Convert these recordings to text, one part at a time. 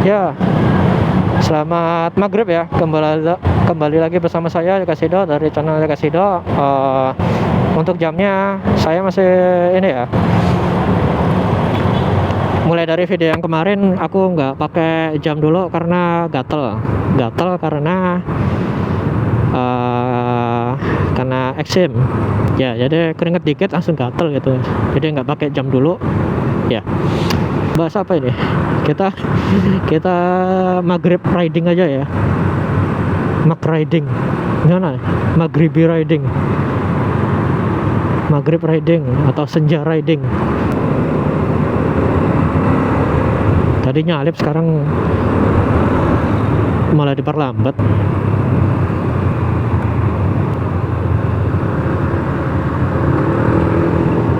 Ya, selamat maghrib ya. Kembali lagi bersama saya Kasido dari channel Kasido. Untuk jamnya saya masih ini ya. Mulai dari video yang kemarin aku nggak pakai jam dulu karena gatel karena eksim. Ya, jadi keringet dikit langsung gatel gitu. Jadi nggak pakai jam dulu. Ya. Bahas apa ini? Kita maghrib riding aja ya. Mag riding. Gimana? Maghribi riding. Maghrib riding atau senja riding. Tadinya Alip, sekarang malah diperlambat.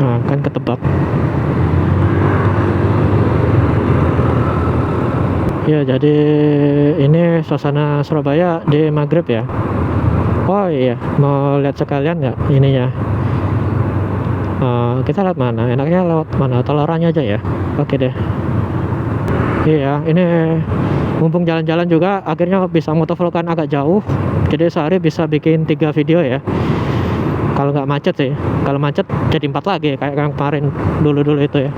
Nah, kan ketebak. Ya, jadi ini suasana Surabaya di maghrib ya. Oh iya, mau lihat sekalian nggak ininya? Kita lihat mana? Enaknya lewat mana? Tolerannya aja ya. Oke deh. Iya, ini mumpung jalan-jalan juga, akhirnya bisa motovlogan agak jauh. Jadi sehari bisa bikin 3 video ya. Kalau nggak macet sih. Kalau macet jadi 4 lagi kayak yang kemarin dulu itu ya.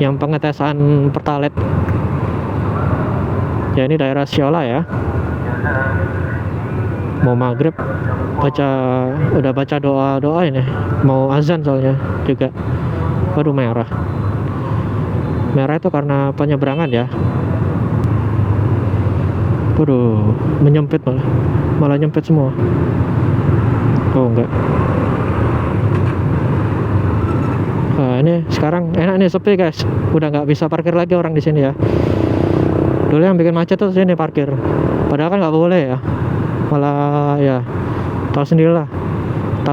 Yang pengetesan Pertalite. Ya, ini daerah Siola ya. Mau maghrib udah baca doa ini. Mau azan soalnya juga. Waduh, merah itu karena penyeberangan ya. Waduh, menyempit malah nyempit semua. Oh enggak. Nah, ini sekarang enak nih, sepi guys. Udah nggak bisa parkir lagi orang di sini ya. Dulu yang bikin macet tuh sini parkir. Padahal kan nggak boleh ya. Malah ya tahu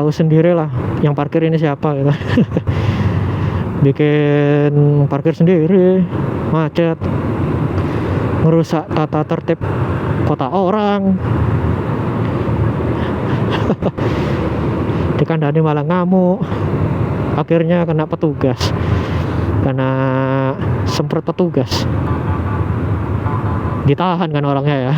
sendirilah yang parkir ini siapa gitu. Bikin parkir sendiri, macet, merusak tata tertib kota orang. Dikandani malah ngamuk. Akhirnya kena petugas, karena semprot petugas. Ditahan kan orangnya ya.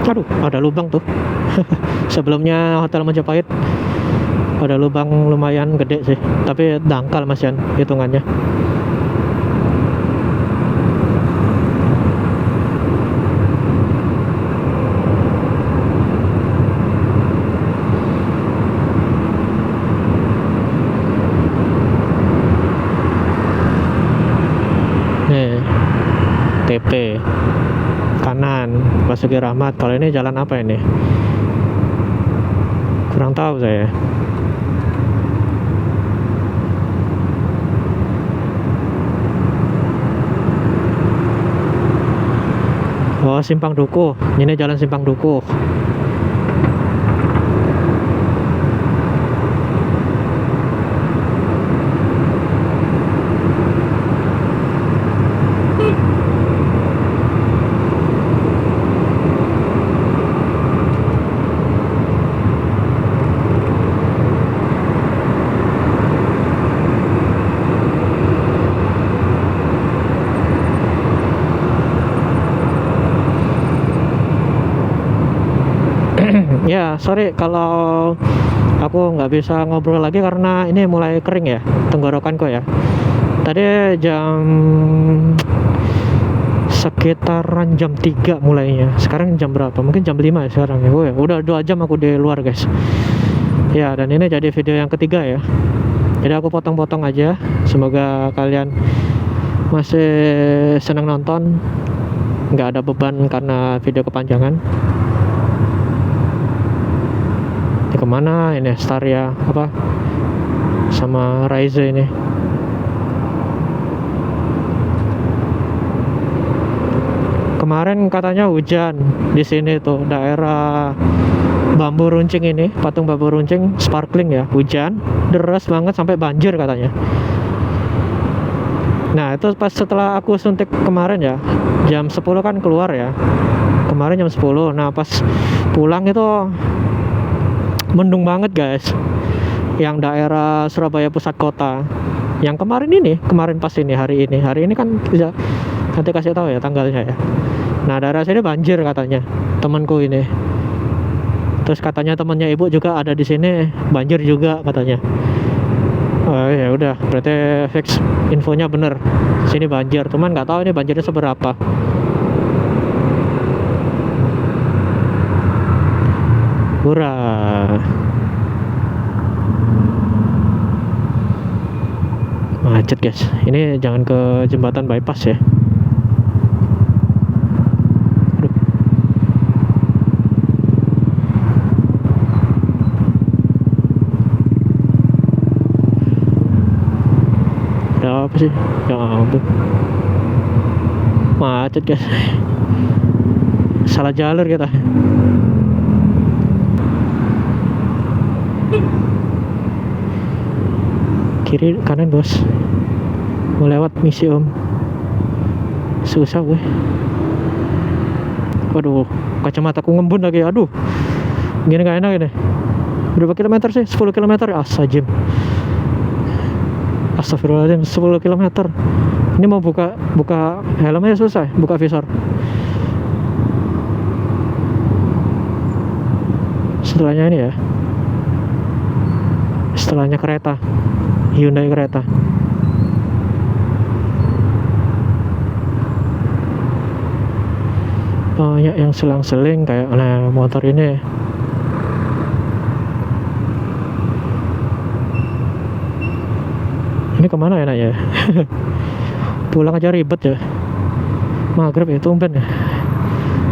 Aduh, ada lubang tuh. Sebelumnya Hotel Majapahit ada lubang lumayan gede sih, tapi dangkal masian hitungannya. Nih, TP kanan Basuki Rahmat. Kalau ini jalan apa ini? Kurang tahu saya. Oh, Simpang Dukuh. Ini jalan Simpang Dukuh. Ya, sorry kalau aku nggak bisa ngobrol lagi karena ini mulai kering ya tenggorokanku ya. Tadi sekitaran jam 3 mulainya. Sekarang jam berapa? Mungkin jam 5 ya sekarang ya. Oh ya, udah 2 jam aku di luar guys. Ya, dan ini jadi video yang ketiga ya. Jadi aku potong-potong aja. Semoga kalian masih senang nonton, nggak ada beban karena video kepanjangan. Ini kemana ini? Staria apa sama Rise ini. Kemarin katanya hujan di sini tuh, daerah Bambu Runcing ini, patung Bambu Runcing sparkling ya, hujan deras banget sampai banjir katanya. Nah itu pas setelah aku suntik kemarin ya, jam 10 kan keluar ya, kemarin jam 10. Nah pas pulang itu mendung banget guys, yang daerah Surabaya pusat kota. Yang kemarin pas ini, hari ini kan bisa nanti kasih tahu ya tanggalnya ya. Nah daerah sini banjir katanya temanku ini. Terus katanya temannya ibu juga ada di sini, banjir juga katanya. Oh ya udah, berarti fix infonya bener. Sini banjir, cuman nggak tahu ini banjirnya seberapa. Hurrah. Macet guys. Ini jangan ke jembatan bypass ya. Ada apa sih? Ya ampun. Macet guys. Salah jalur kita. Kiri kanan bos, mau lewat misi om, susah gue. Waduh, kacamataku ngembun lagi, aduh, gini gak enak ini. Berapa kilometer sih? 10 kilometer, asajim. Astagfirullahaladzim, 10 kilometer. Ini mau buka helmnya susah, buka visor. Setelahnya ini ya, setelahnya kereta, Hyundai kereta. Banyak yang selang-seling kayak motor ini. Ini kemana enaknya? Pulang aja ribet ya. Maghrib ya, tumben ya.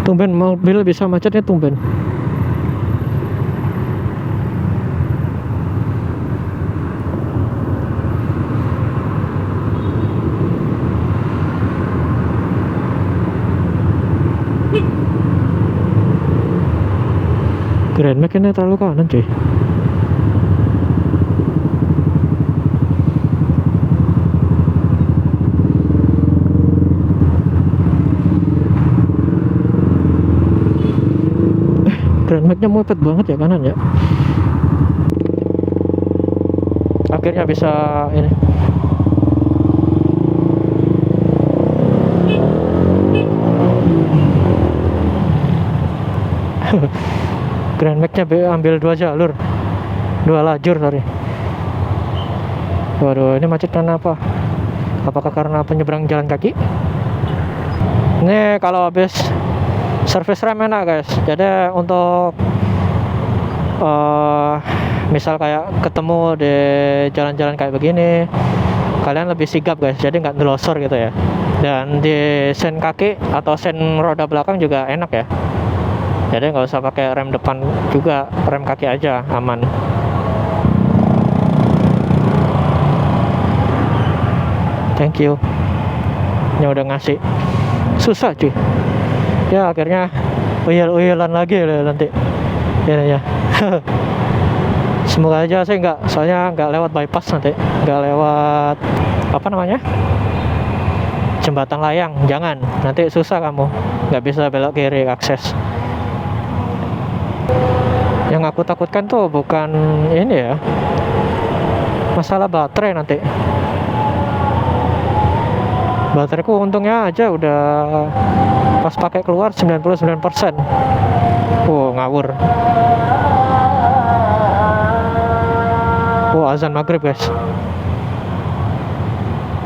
Tumben mobil bisa macetnya, tumben. Grand Max ini terlalu kanan cuy. Grand Max-nya mepet banget ya kanan ya. Akhirnya bisa ini. Grand Max-nya ambil 2 jalur, 2 lajur sorry. Waduh, ini macet karena apa? Apakah karena penyeberang jalan kaki? Ini kalau habis servis rem enak guys. Jadi untuk misal kayak ketemu di jalan-jalan kayak begini, kalian lebih sigap guys, jadi nggak ngelosor gitu ya. Dan di sen kaki atau sen roda belakang juga enak ya. Jadi nggak usah pakai rem depan juga, rem kaki aja aman. Thank you. Ini udah ngasih. Susah cuy. Ya akhirnya uyel-uyelan lagi lah nanti. Ya. Semoga aja sih nggak, soalnya nggak lewat bypass nanti, nggak lewat apa namanya, jembatan layang. Jangan, nanti susah kamu, nggak bisa belok kiri akses. Yang aku takutkan tuh bukan ini ya, masalah baterai nanti. Bateraiku untungnya aja udah pas pakai keluar 99%. Ngawur. Azan maghrib guys.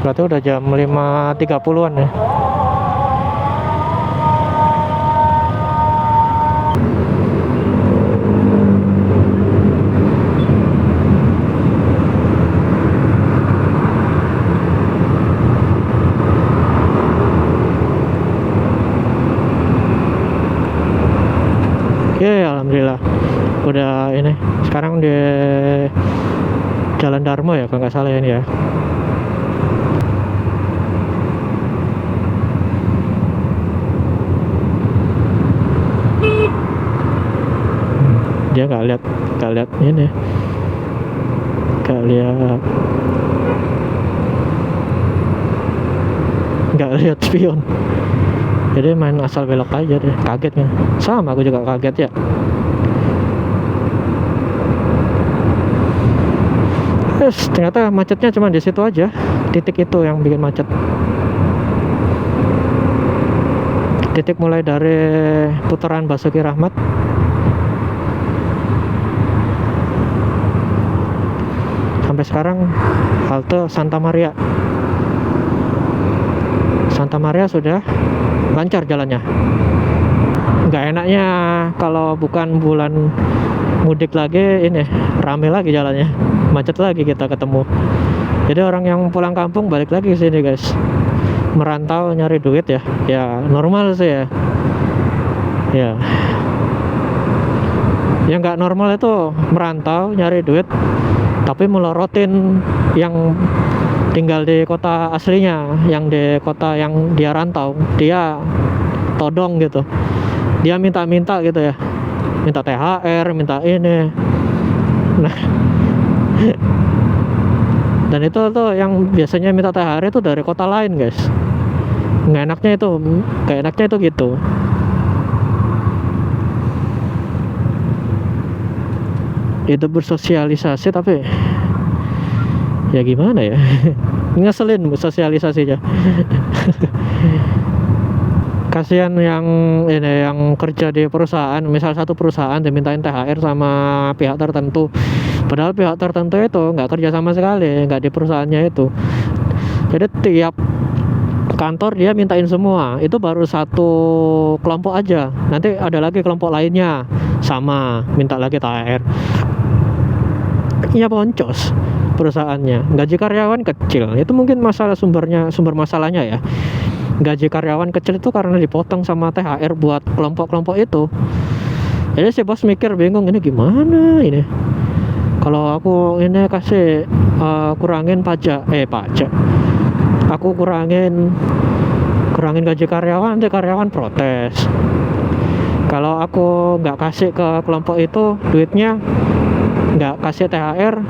Berarti udah jam 5.30-an ya. Alhamdulillah udah ini. Sekarang di Jalan Darmo ya kalau nggak salah ini ya. Dia nggak lihat ini, nggak lihat. nggak lihat spion. Jadi main asal belok aja deh, kaget kan. Sama aku juga kaget ya. Ternyata macetnya cuma di situ aja, titik itu yang bikin macet. Titik mulai dari putaran Basuki Rahmat sampai sekarang halte Santa Maria. Santa Maria sudah lancar jalannya. Nggak enaknya kalau bukan bulan mudik lagi, ini rame lagi jalannya, macet lagi kita ketemu. Jadi orang yang pulang kampung balik lagi ke sini guys, merantau nyari duit ya. Ya normal sih ya. Yang nggak normal itu merantau nyari duit tapi melorotin yang tinggal di kota aslinya, yang di kota yang dia rantau, dia todong gitu, dia minta-minta gitu ya, minta THR, minta ini. Nah dan itu tuh yang biasanya minta THR itu dari kota lain guys. Nggak enaknya itu gitu. Itu bersosialisasi tapi ya gimana ya. Ngeselin sosialisasinya. Kasihan yang ini, yang kerja di perusahaan, misal satu perusahaan dimintain THR sama pihak tertentu, padahal pihak tertentu itu nggak kerja sama sekali, nggak di perusahaannya itu. Jadi tiap kantor dia mintain semua, itu baru satu kelompok aja, nanti ada lagi kelompok lainnya sama minta lagi THR. Iya boncos perusahaannya. Gaji karyawan kecil, itu mungkin sumber masalahnya ya. Gaji karyawan kecil itu karena dipotong sama THR buat kelompok-kelompok itu. Jadi si bos mikir bingung, ini gimana ini. Kalau aku ini kasih kurangin pajak, aku kurangin gaji karyawan, nanti karyawan protes. Kalau aku nggak kasih ke kelompok itu duitnya, nggak kasih THR,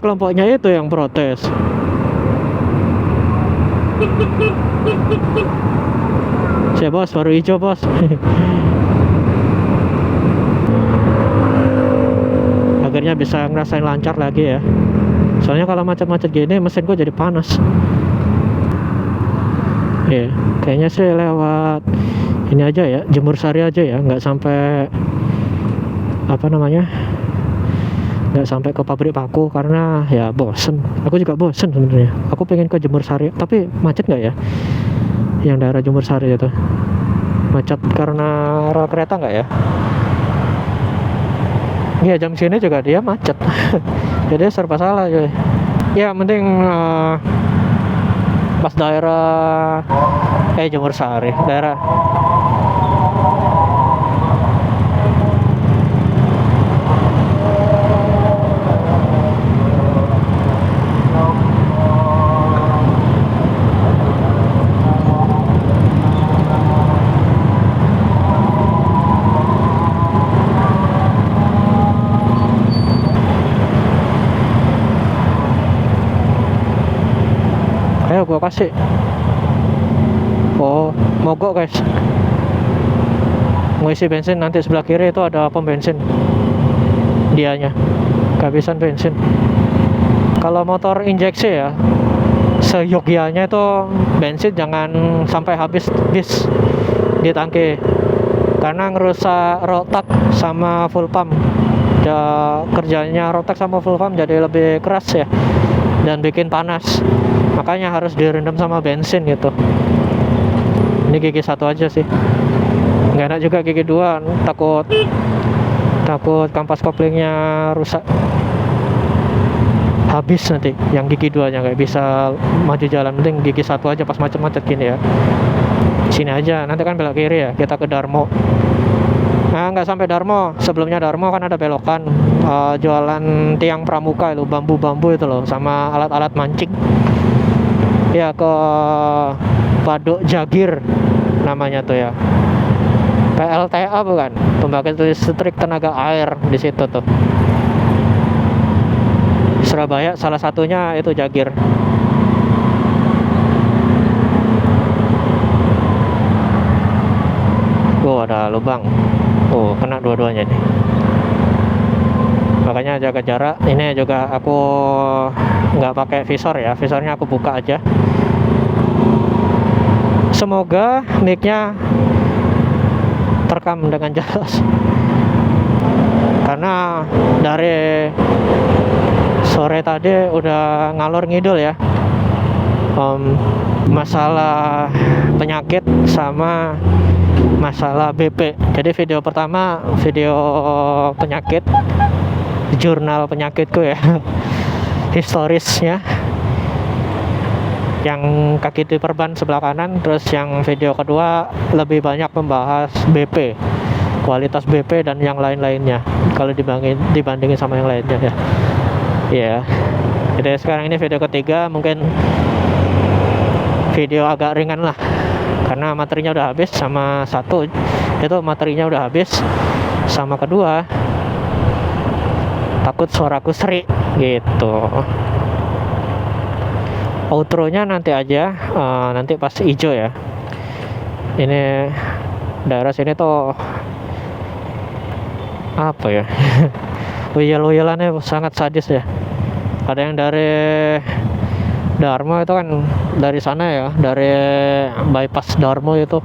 kelompoknya itu yang protes. Si bos baru hijau bos. Akhirnya bisa ngerasain lancar lagi ya. Soalnya kalau macet-macet gini mesin gue jadi panas. Kayaknya sih lewat ini aja ya, Jemur Sari aja ya, nggak sampai nggak sampai ke pabrik paku karena ya bosen. Aku juga bosen sebenarnya. Aku pengen ke Jemur Sari, tapi macet nggak ya? Yang daerah Jemur Sari itu macet karena rel kereta nggak ya? Iya, jam sini juga dia macet. Jadi serba salah ya. Ya penting pas daerah Jemur Sari, daerah gua kasih. Mogok guys, mau isi bensin, nanti sebelah kiri itu ada pom bensin, dianya kehabisan bensin. Kalau motor injeksi ya, seyogianya itu bensin jangan sampai habis di tangki, karena ngerusak rotak sama full pump. Kerjanya rotak sama full pump jadi lebih keras ya, dan bikin panas. Makanya harus direndam sama bensin gitu. Ini gigi satu aja sih, nggak enak juga gigi dua, takut kampas koplingnya rusak, habis nanti yang gigi duanya nggak bisa maju jalan. Penting gigi satu aja pas macet-macet gini ya. Sini aja, nanti kan belok kiri ya, kita ke Darmo. Nah, nggak sampai Darmo, sebelumnya Darmo kan ada belokan jualan tiang pramuka itu, bambu-bambu itu loh, sama alat-alat mancing ya, ke Baduk Jagir namanya tuh ya, PLTA bukan, pembangkit listrik tenaga air di situ tuh, Surabaya salah satunya itu Jagir. ada lubang. Kena dua-duanya nih. Makanya jaga jarak. Ini juga aku nggak pakai visor ya, visornya aku buka aja. Semoga mic-nya terekam dengan jelas, karena dari sore tadi udah ngalor ngidul ya, masalah penyakit sama masalah BP. Jadi video pertama video penyakit, jurnal penyakitku ya, historisnya, yang kaki diperban sebelah kanan. Terus yang video kedua lebih banyak membahas BP, kualitas BP dan yang lain-lainnya kalau dibandingin sama yang lainnya ya. Iya. Jadi sekarang ini video ketiga, mungkin video agak ringan lah, karena materinya udah habis. Sama satu itu materinya udah habis, sama kedua takut suaraku serik gitu. Outro-nya nanti aja, nanti pas hijau ya. Ini daerah sini tuh apa ya, uyel-uyelannya sangat sadis ya. Ada yang dari Darmo itu kan, dari sana ya, dari bypass Darmo itu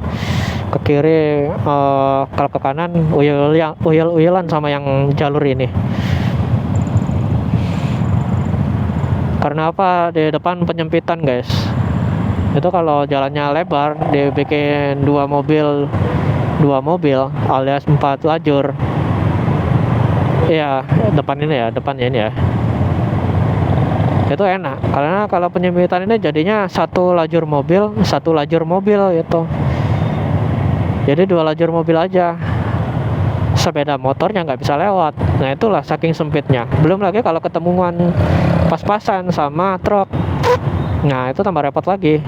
ke kiri, kalau ke kanan uyel-uyelan sama yang jalur ini. Karena apa? Di depan penyempitan guys. Itu kalau jalannya lebar, dibikin dua mobil alias 4 lajur. Iya, depannya ini ya. Itu enak, karena kalau penyempitan ini jadinya satu lajur mobil gitu. Jadi 2 lajur mobil aja. Sepeda motornya nggak bisa lewat. Nah itulah saking sempitnya. Belum lagi kalau ketemuan pas-pasan sama truk, nah itu tambah repot lagi.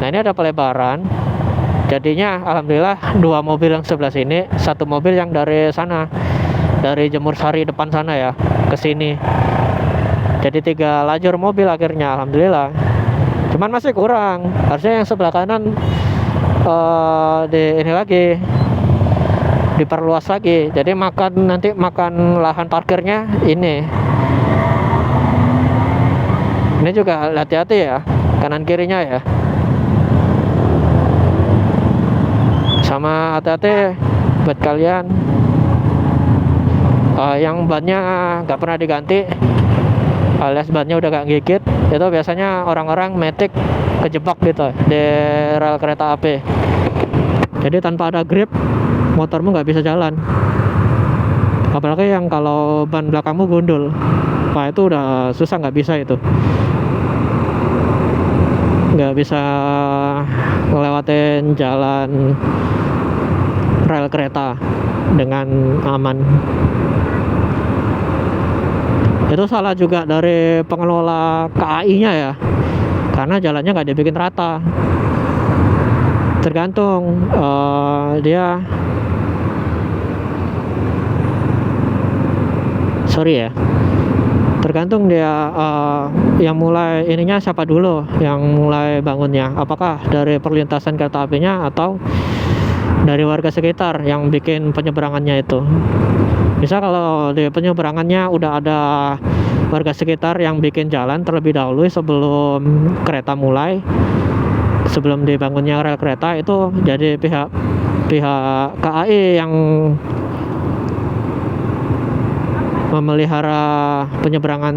Nah ini ada pelebaran, jadinya alhamdulillah 2 mobil yang sebelah sini, 1 mobil yang dari sana, dari Jemur Sari depan sana ya, ke sini. Jadi 3 lajur mobil akhirnya, alhamdulillah. Cuman masih kurang, harusnya yang sebelah kanan ini lagi diperluas lagi. Jadi nanti makan lahan parkirnya ini. Ini juga hati-hati ya, kanan kirinya ya. Sama hati-hati buat kalian yang bannya nggak pernah diganti, alias bannya udah gak gigit. Itu biasanya orang-orang metik kejebak gitu di rel kereta api. Jadi tanpa ada grip, motormu nggak bisa jalan. Apalagi yang kalau ban belakangmu gundul, wah itu udah susah, nggak bisa itu, nggak bisa ngelewatin jalan rel kereta dengan aman. Itu salah juga dari pengelola KAI-nya ya, karena jalannya nggak dibikin rata. Tergantung dia, tergantung dia yang mulai ininya siapa dulu, yang mulai bangunnya, apakah dari perlintasan kereta apinya atau dari warga sekitar yang bikin penyeberangannya itu. Bisa kalau di penyeberangannya udah ada warga sekitar yang bikin jalan terlebih dahulu sebelum kereta mulai, sebelum dibangunnya rel kereta, itu jadi pihak KAI yang memelihara penyeberangan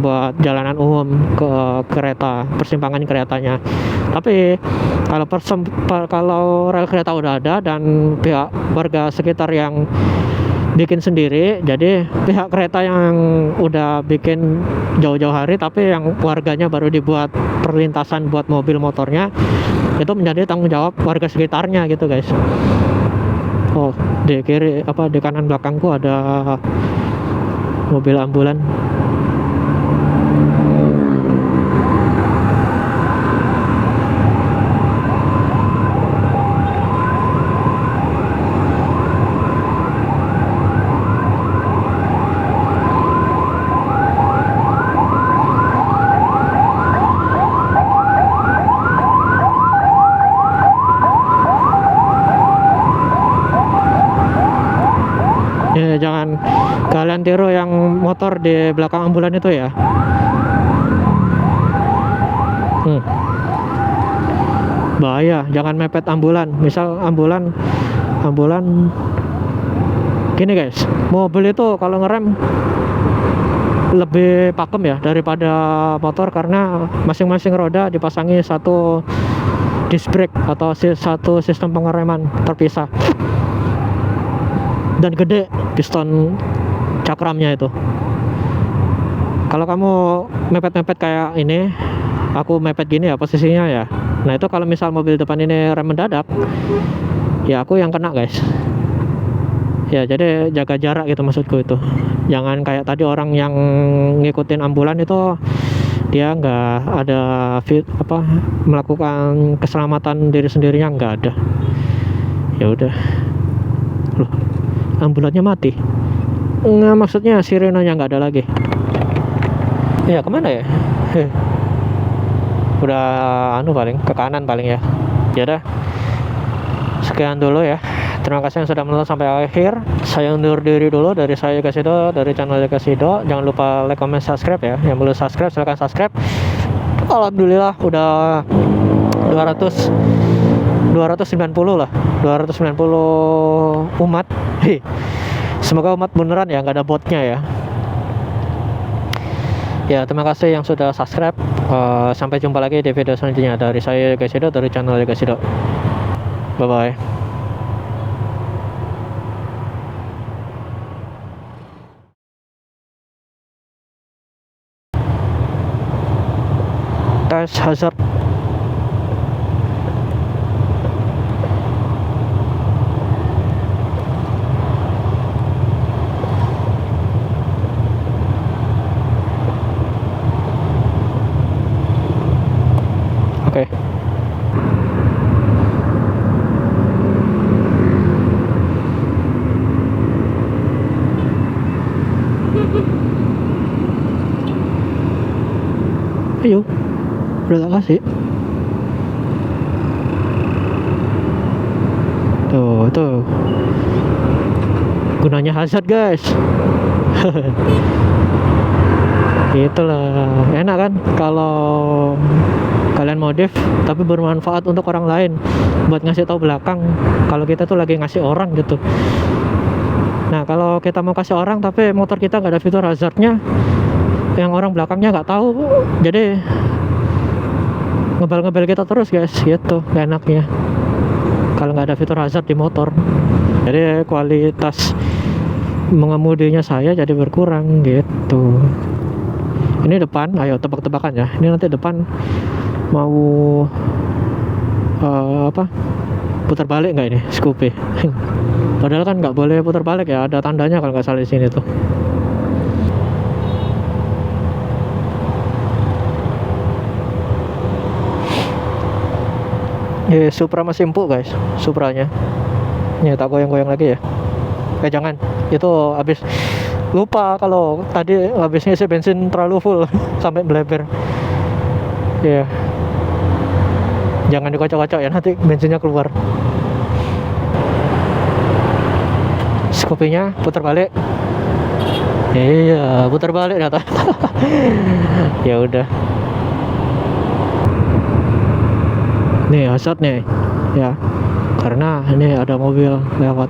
buat jalanan umum ke kereta, persimpangan keretanya. Tapi kalau rel kereta udah ada dan pihak warga sekitar yang bikin sendiri, jadi pihak kereta yang udah bikin jauh-jauh hari tapi yang warganya baru dibuat perlintasan buat mobil motornya, itu menjadi tanggung jawab warga sekitarnya gitu guys. Oh, di kanan belakangku ada mobil ambulan. kalian tiru yang motor di belakang ambulan itu ya. Bahaya, jangan mepet ambulan. Misal ambulan gini guys, mobil itu kalau ngerem lebih pakem ya daripada motor, karena masing-masing roda dipasangi satu disc brake atau satu sistem pengereman terpisah, dan gede piston cakramnya itu. Kalau kamu mepet-mepet kayak ini, aku mepet gini ya posisinya ya, nah itu kalau misal mobil depan ini rem mendadak, ya aku yang kena guys. Ya jadi jaga jarak gitu maksudku itu. Jangan kayak tadi orang yang ngikutin ambulan itu, dia nggak ada melakukan keselamatan diri sendirinya, nggak ada. Ya udah, loh ambulannya mati. Nggak, maksudnya sirenanya nggak ada lagi. Ya kemana ya? Udah paling ke kanan paling ya. Ya udah, sekian dulu ya. Terima kasih yang sudah menonton sampai akhir. Saya undur diri dulu dari saya Kasido, dari channel Kasido. Jangan lupa like, comment, subscribe ya. Yang belum subscribe silahkan subscribe. Alhamdulillah udah 290 lah, 290 umat. Semoga umat beneran ya, nggak ada botnya ya. Ya terima kasih yang sudah subscribe. Sampai jumpa lagi di video selanjutnya dari saya Kasido, dari channel Kasido. Bye bye. Tes hazard. Oke. Ayo, udah tak kasih. Tuh gunanya hazard guys. Itulah enak kan kalau kalian modif tapi bermanfaat untuk orang lain, buat ngasih tahu belakang kalau kita tuh lagi ngasih orang gitu. Nah kalau kita mau kasih orang tapi motor kita nggak ada fitur hazardnya, yang orang belakangnya nggak tahu, jadi ngebel kita terus guys, gitu gak enaknya kalau nggak ada fitur hazard di motor. Jadi kualitas mengemudinya saya jadi berkurang gitu. Ini depan, ayo tebak-tebakan ya, ini nanti depan mau putar balik nggak ini Scoopy? Padahal kan nggak boleh putar balik ya, ada tandanya kalau nggak salah di sini tuh. Ya, Supra masih empuk guys, Supranya. Ya tak goyang-goyang lagi ya. Jangan, itu habis, lupa kalau tadi habisnya isi bensin terlalu full sampai bleber. Ya, jangan dikocok-kocok ya, nanti bensinnya keluar. Scoopy-nya putar balik. Iya, putar balik ternyata. Ya udah. Nih hazard nih ya, karena ini ada mobil lewat.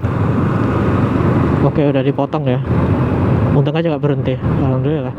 Oke udah dipotong ya, untung aja nggak berhenti, alhamdulillah.